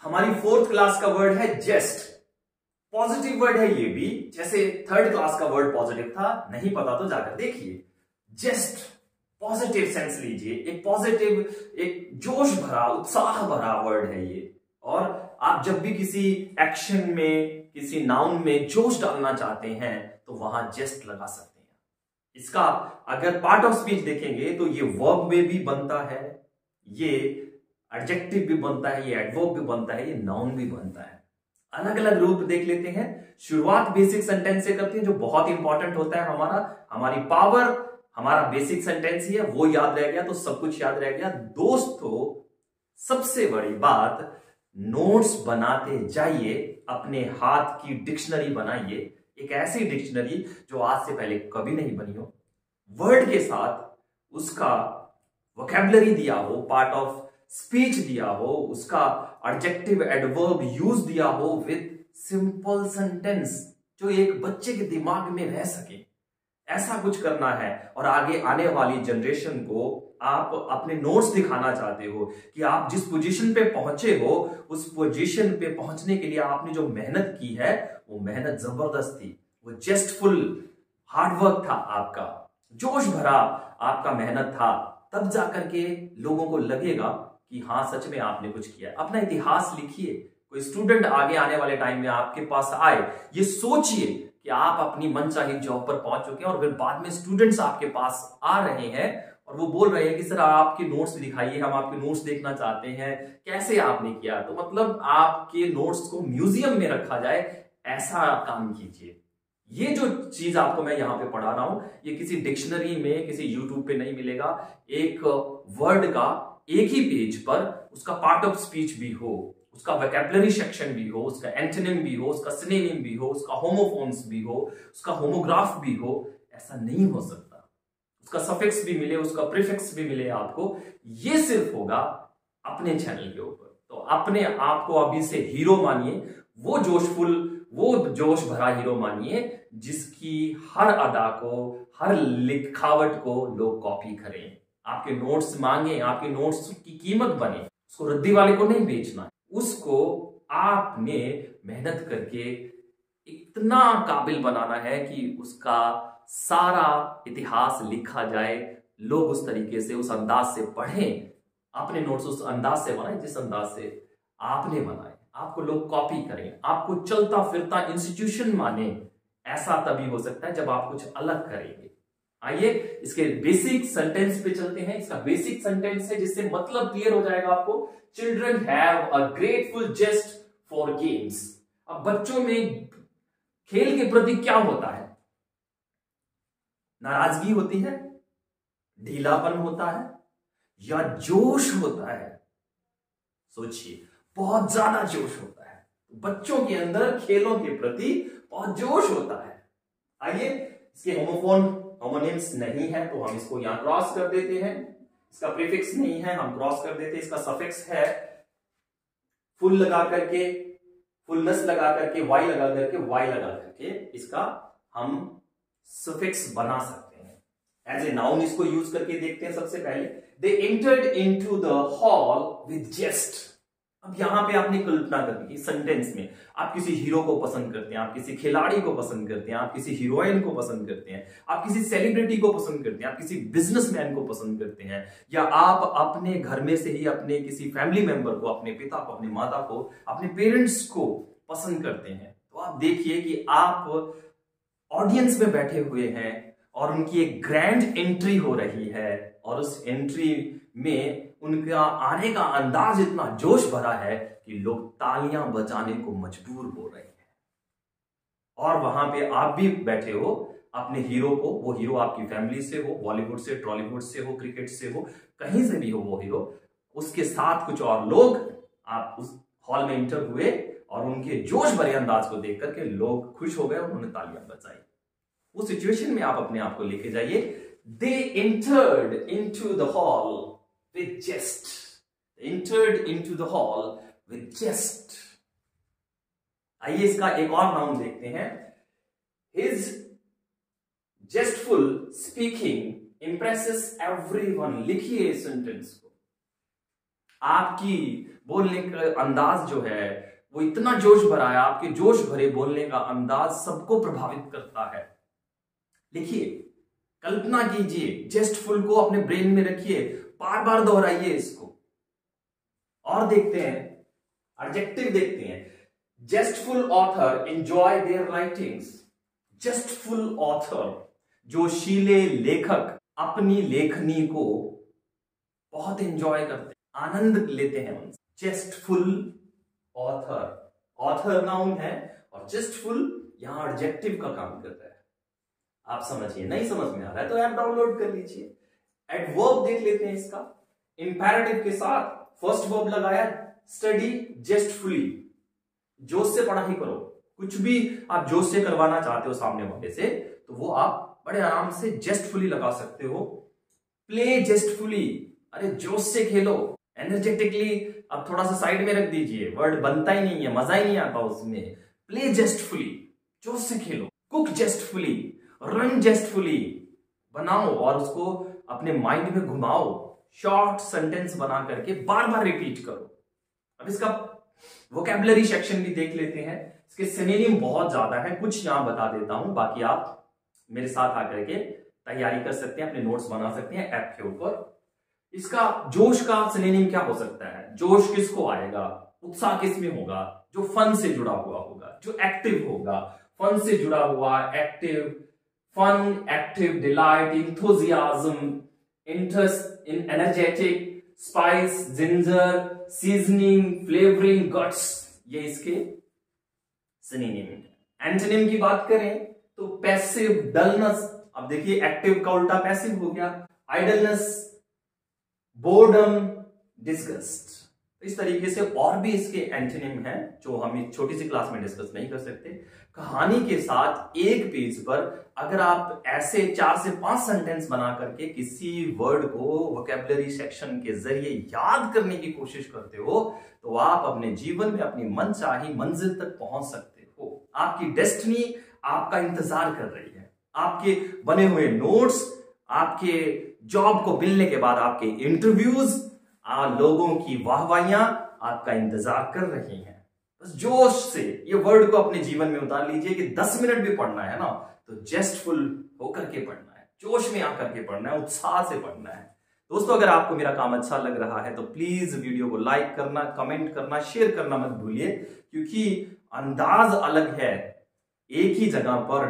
हमारी fourth class का word है जेस्ट। पॉजिटिव वर्ड है ये भी, जैसे थर्ड क्लास का वर्ड पॉजिटिव था, नहीं पता तो जाकर देखिए। जेस्ट पॉजिटिव सेंस लीजिए, एक पॉजिटिव, एक जोश भरा, उत्साह भरा वर्ड है ये। और आप जब भी किसी एक्शन में, किसी नाउन में जोश डालना चाहते हैं तो वहां जेस्ट लगा सकते हैं। इसका अगर पार्ट ऑफ स्पीच देखेंगे तो ये वर्ब में भी बनता है, ये एडजेक्टिव भी बनता है, ये एडवर्ब भी बनता है, ये नाउन भी बनता है। अलग अलग रूप देख लेते हैं। शुरुआत बेसिक सेंटेंस से करते हैं, जो बहुत इंपॉर्टेंट होता है। हमारी पावर हमारा बेसिक सेंटेंस ही है, वो याद रह गया तो सब कुछ याद रह गया। दोस्तों, सबसे बड़ी बात, नोट्स बनाते जाइए, अपने हाथ की डिक्शनरी बनाइए, एक ऐसी डिक्शनरी जो आज से पहले कभी नहीं बनी हो, वर्ड के साथ उसका वोकैबुलरी दिया हो, पार्ट ऑफ स्पीच दिया हो, उसका एडजेक्टिव एडवर्ब यूज दिया हो विद सिंपल सेंटेंस, जो एक बच्चे के दिमाग में रह सके। ऐसा कुछ करना है। और आगे आने वाली जनरेशन को आप अपने नोट्स दिखाना चाहते हो कि आप जिस पोजीशन पे पहुंचे हो, उस पोजीशन पे पहुंचने के लिए आपने जो मेहनत की है वो मेहनत जबरदस्त थी, वो जेस्टफुल हार्डवर्क था, आपका जोश भरा आपका मेहनत था। तब जाकर के लोगों को लगेगा कि हाँ, सच में आपने कुछ किया। अपना इतिहास लिखिए। कोई स्टूडेंट आगे आने वाले टाइम में आपके पास आए, ये सोचिए कि आप अपनी मनचाही जॉब पर पहुंच चुके हैं और फिर बाद में स्टूडेंट्स आपके पास आ रहे हैं और वो बोल रहे हैं कि सर आपके नोट्स दिखाइए, हम आपके नोट्स देखना चाहते हैं, कैसे आपने किया। तो मतलब आपके नोट्स को म्यूजियम में रखा जाए, ऐसा काम कीजिए। ये जो चीज आपको मैं यहां पे पढ़ा रहा हूं, ये किसी डिक्शनरी में, किसी यूट्यूब पे नहीं मिलेगा। एक वर्ड का एक ही पेज पर उसका पार्ट ऑफ स्पीच भी हो, उसका वोकैबुलरी सेक्शन भी हो, उसका एंटोनिम भी हो, उसका सिनोनिम भी हो, उसका होमोफोन्स भी हो, उसका होमोग्राफ भी हो, ऐसा नहीं हो सकता। उसका सफिक्स भी मिले, उसका प्रीफिक्स भी मिले आपको। ये सिर्फ होगा अपने चैनल के ऊपर। तो अपने आप को अभी से हीरो मानिए, वो जोशफुल, वो जोश भरा हीरो मानिए जिसकी हर अदा को, हर लिखावट को लोग कॉपी करें, आपके नोट्स मांगे, आपके नोट्स की कीमत बने। उसको रद्दी वाले को नहीं बेचना, उसको आपने मेहनत करके इतना काबिल बनाना है कि उसका सारा इतिहास लिखा जाए, लोग उस तरीके से, उस अंदाज से पढ़ें। अपने नोट्स उस अंदाज से बनाएं जिस अंदाज से आपने बनाए, आपको लोग कॉपी करें, आपको चलता फिरता इंस्टीट्यूशन माने। ऐसा तभी हो सकता है जब आप कुछ अलग करेंगे। आइए इसके बेसिक सेंटेंस पे चलते हैं। इसका बेसिक सेंटेंस है जिससे मतलब क्लियर हो जाएगा आपको। Children have a grateful zest for games. अब बच्चों में खेल के प्रति क्या होता है? नाराजगी होती है, ढीलापन होता है, या जोश होता है? सोचिए, बहुत ज्यादा जोश होता है। बच्चों के अंदर खेलों के प्रति बहुत जोश होता है। आइए, इसके होमोनिम्स नहीं है तो हम इसको यहां क्रॉस कर देते हैं। इसका प्रीफिक्स नहीं है, हम क्रॉस कर देते हैं। इसका सफिक्स है, फुल लगा करके, फुलनेस लगा करके, वाई लगा करके, वाई लगा करके इसका हम सफिक्स बना सकते हैं। एज ए नाउन इसको यूज करके देखते हैं। सबसे पहले, they entered into the hall with zest. अब यहां पे आपने कल्पना करनी है, सेंटेंस में आप किसी हीरो को पसंद करते हैं, आप किसी खिलाड़ी को पसंद करते हैं, आप किसी हीरोइन को पसंद करते हैं, आप किसी सेलिब्रिटी को पसंद करते हैं, आप किसी बिजनेसमैन को पसंद करते हैं, या आप अपने घर में से ही अपने किसी फैमिली मेंबर को, अपने पिता को, अपने माता को, अपने पेरेंट्स को पसंद करते हैं। तो आप देखिए कि आप ऑडियंस में बैठे हुए हैं और उनकी एक ग्रैंड एंट्री हो रही है, और उस एंट्री में उनका आने का अंदाज इतना जोश भरा है कि लोग तालियां बजाने को मजबूर हो रहे हैं। और वहां पे आप भी बैठे हो अपने हीरो को, वो हीरो आपकी फैमिली से हो, बॉलीवुड से, टॉलीवुड से हो, क्रिकेट से हो, कहीं से भी हो वो हीरो, उसके साथ कुछ और लोग, आप उस हॉल में एंटर हुए और उनके जोश भरे अंदाज को देख करके लोग खुश हो गए, उन्होंने तालियां बजाई। उस सिचुएशन में आप अपने आप को लेके जाइए। दे entered into the hall with jest. Entered into the hall with jest. आइए इसका एक और नाउन देखते हैं। His jestful speaking impresses everyone. लिखिए इस सेंटेंस को। आपकी बोलने का अंदाज जो है वो इतना जोश भरा है, आपके जोश भरे बोलने का अंदाज सबको प्रभावित करता है। लिखिए, कल्पना कीजिए, जेस्टफुल को अपने ब्रेन में रखिए, बार बार दोहराइए इसको। और देखते हैं, एडजेक्टिव देखते हैं। Zestful author enjoy their writings. Zestful author, जोशीले लेखक अपनी लेखनी को बहुत एंजॉय करते हैं, आनंद लेते हैं उनसे। जेस्टफुल ऑथर, ऑथर नाउन है और जेस्टफुल यहां एडजेक्टिव का काम करता है। आप समझिए, नहीं समझ में आ रहा है तो ऐप डाउनलोड कर लीजिए। एडवर्ब देख लेते हैं इसका। इंपैरेटिव के साथ फर्स्ट वर्ब लगाया, स्टडी जेस्टफुली, जोश से पढ़ाई करो। कुछ भी आप जोश से करवाना चाहते हो सामने वाले से, तो वो आप बड़े आराम से जेस्टफुली लगा सकते हो। प्ले जेस्टफुली, अरे जोश से खेलो, एनर्जेटिकली। अब थोड़ा सा साइड में रख दीजिए, वर्ड बनता ही नहीं है, मजा ही नहीं आता उसमें। प्ले जेस्टफुली, जोश से खेलो। कुक जेस्टफुली, रन जेस्टफुली, बनाओ और उसको अपने माइंड में घुमाओ। शॉर्ट सेंटेंस बना करके बार बार रिपीट करो। अब इसका वोकैबुलरी सेक्शन भी देख लेते हैं। इसके सिनोनिम बहुत ज्यादा है, कुछ यहां बता देता हूं, बाकी आप मेरे साथ आकर के तैयारी कर सकते हैं, अपने नोट्स बना सकते हैं ऐप के ऊपर। इसका जोश का सिनोनिम क्या हो सकता है? जोश किसको आएगा? उत्साह किस में होगा? जो फन से जुड़ा हुआ होगा, जो एक्टिव होगा। फन से जुड़ा हुआ, active, fun, active, delight, enthusiasm, interest in, energetic, spice, ginger, seasoning, flavouring, guts, ये इसके सिनोनिम है। एंटोनिम की बात करें तो पैसिव, डलनेस। अब देखिए, एक्टिव का उल्टा पैसिव हो गया, आइडलनेस, बोर्डम, डिस्गस्ट। इस तरीके से और भी इसके एंटोनिम हैं जो हम एक छोटी सी क्लास में डिस्कस नहीं कर सकते। कहानी के साथ एक पेज पर अगर आप ऐसे 4 से 5 सेंटेंस बना करके किसी वर्ड को वोकैबुलरी सेक्शन के जरिए याद करने की कोशिश करते हो, तो आप अपने जीवन में अपनी मनचाही मंजिल तक पहुंच सकते हो। आपकी डेस्टिनी आपका इंतजार कर रही है। आपके बने हुए नोट्स, आपके जॉब को मिलने के बाद आपके इंटरव्यूज, लोगों की वाहवाहियां आपका इंतजार कर रही हैं। बस जोश से ये वर्ड को अपने जीवन में उतार लीजिए कि 10 मिनट भी पढ़ना है ना, तो जेस्टफुल होकर के पढ़ना है, जोश में आकर के पढ़ना है, उत्साह से पढ़ना है। दोस्तों, अगर आपको मेरा काम अच्छा लग रहा है तो प्लीज वीडियो को लाइक करना, कमेंट करना, शेयर करना मत भूलिए, क्योंकि अंदाज अलग है। एक ही जगह पर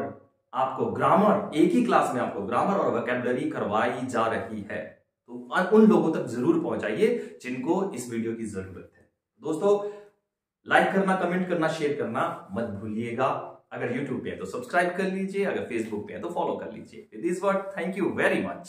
आपको ग्रामर, एक ही क्लास में आपको ग्रामर और वोकैबुलरी करवाई जा रही है, तो उन लोगों तक जरूर पहुंचाइए जिनको इस वीडियो की जरूरत है। दोस्तों, लाइक करना, कमेंट करना, शेयर करना मत भूलिएगा। अगर यूट्यूब पे है तो सब्सक्राइब कर लीजिए, अगर फेसबुक पे है तो फॉलो कर लीजिए। With this word, thank you very much.